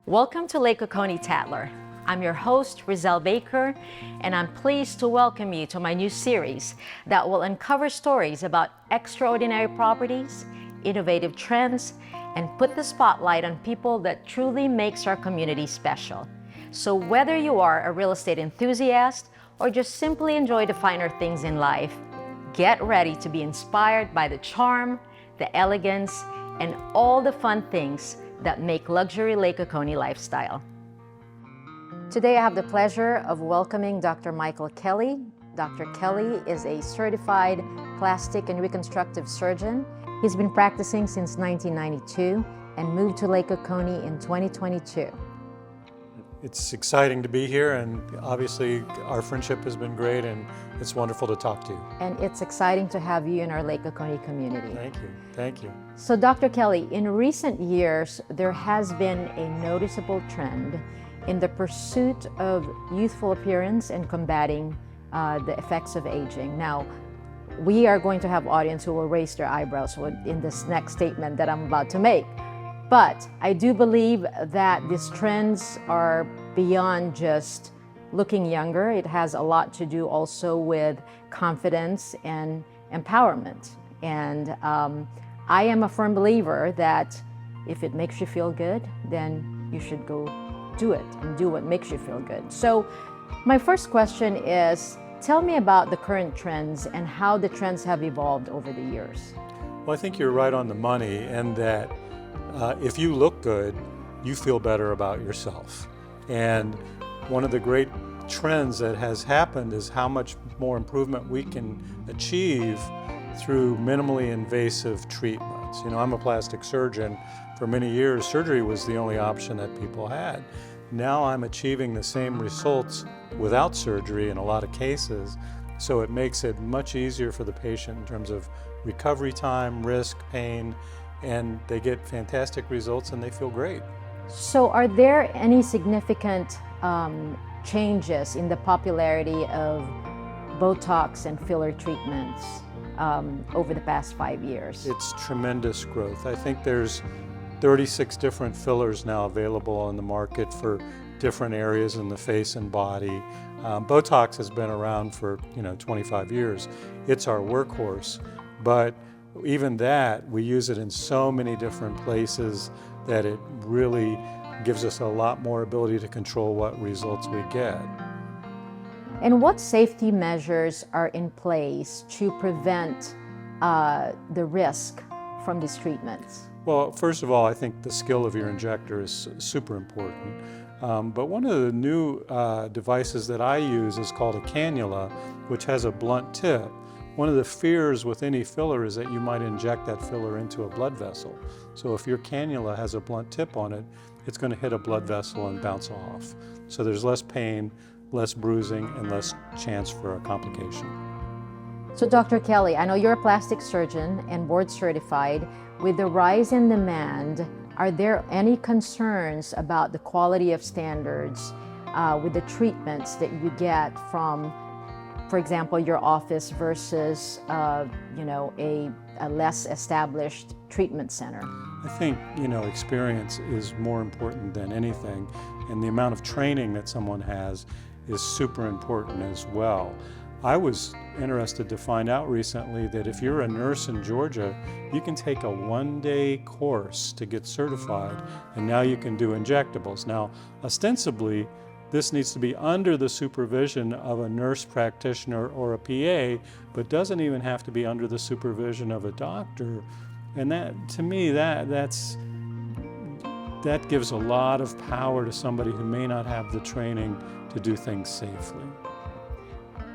Welcome to Lake Oconee Tatler. I'm your host, Riezl Baker, and I'm pleased to welcome you to my new series that will uncover stories about extraordinary properties, innovative trends, and put the spotlight on people that truly makes our community special. So whether you are a real estate enthusiast or just simply enjoy the finer things in life, get ready to be inspired by the charm, the elegance, and all the fun things that make luxury Lake Oconee lifestyle. Today I have the pleasure of welcoming Dr. Michael Kelly. Dr. Kelly is a certified plastic and reconstructive surgeon. He's been practicing since 1992 and moved to Lake Oconee in 2022. It's exciting to be here, and obviously our friendship has been great, and it's wonderful to talk to you. And it's exciting to have you in our Lake Oconee community. Thank you. Thank you. So Dr. Kelly, in recent years, there has been a noticeable trend in the pursuit of youthful appearance and combating the effects of aging. Now, we are going to have audience who will raise their eyebrows in this next statement that I'm about to make. But I do believe that these trends are beyond just looking younger. It has a lot to do also with confidence and empowerment. And I am a firm believer that if it makes you feel good, then you should go do it and do what makes you feel good. So my first question is, tell me about the current trends and how the trends have evolved over the years. Well, I think you're right on the money, and that if you look good, you feel better about yourself. And one of the great trends that has happened is how much more improvement we can achieve through minimally invasive treatments. You know, I'm a plastic surgeon. For many years, surgery was the only option that people had. Now I'm achieving the same results without surgery in a lot of cases, so it makes it much easier for the patient in terms of recovery time, risk, pain, and they get fantastic results and they feel great. So are there any significant changes in the popularity of Botox and filler treatments over the past 5 years? It's tremendous growth. I think there's 36 different fillers now available on the market for different areas in the face and body. Botox has been around for 25 years. It's our workhorse, but even that, we use it in so many different places that it really gives us a lot more ability to control what results we get. And what safety measures are in place to prevent the risk from these treatments? Well, first of all, I think the skill of your injector is super important. But one of the new devices that I use is called a cannula, which has a blunt tip. One of the fears with any filler is that you might inject that filler into a blood vessel. So if your cannula has a blunt tip on it, it's going to hit a blood vessel and bounce off. So there's less pain, less bruising, and less chance for a complication. So Dr. Kelly, I know you're a plastic surgeon and board certified. With the rise in demand, are there any concerns about the quality of standards with the treatments that you get from, for example, your office versus a less established treatment center? I think experience is more important than anything, and the amount of training that someone has is super important as well. I was interested to find out recently that if you're a nurse in Georgia, you can take a one-day course to get certified, and now you can do injectables. Now, ostensibly, this needs to be under the supervision of a nurse practitioner or a PA, but doesn't even have to be under the supervision of a doctor. And that, to me, that gives a lot of power to somebody who may not have the training to do things safely.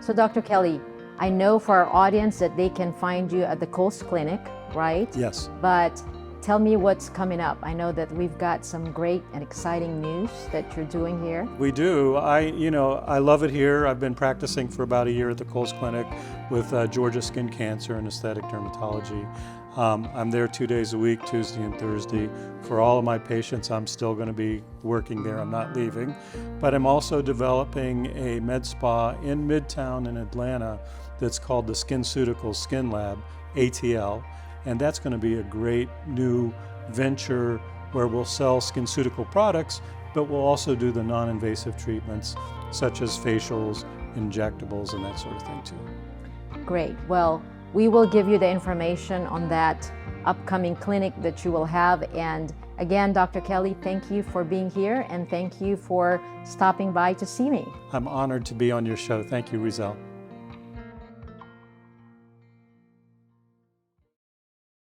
So Dr. Kelly, I know for our audience that they can find you at the Coast Clinic, right? Yes. But tell me what's coming up. I know that we've got some great and exciting news that you're doing here. We do. I love it here. I've been practicing for about a year at the Coast Clinic with Georgia Skin Cancer and Aesthetic Dermatology. I'm there 2 days a week, Tuesday and Thursday. For all of my patients, I'm still going to be working there. I'm not leaving. But I'm also developing a med spa in Midtown in Atlanta that's called the SkinCeuticals Skin Lab, ATL. And that's going to be a great new venture where we'll sell SkinCeutical products but we'll also do the non-invasive treatments such as facials, injectables, and that sort of thing too. Great. Well, we will give you the information on that upcoming clinic that you will have. And again, Dr. Kelly, thank you for being here and thank you for stopping by to see me. I'm honored to be on your show. Thank you, Riezl.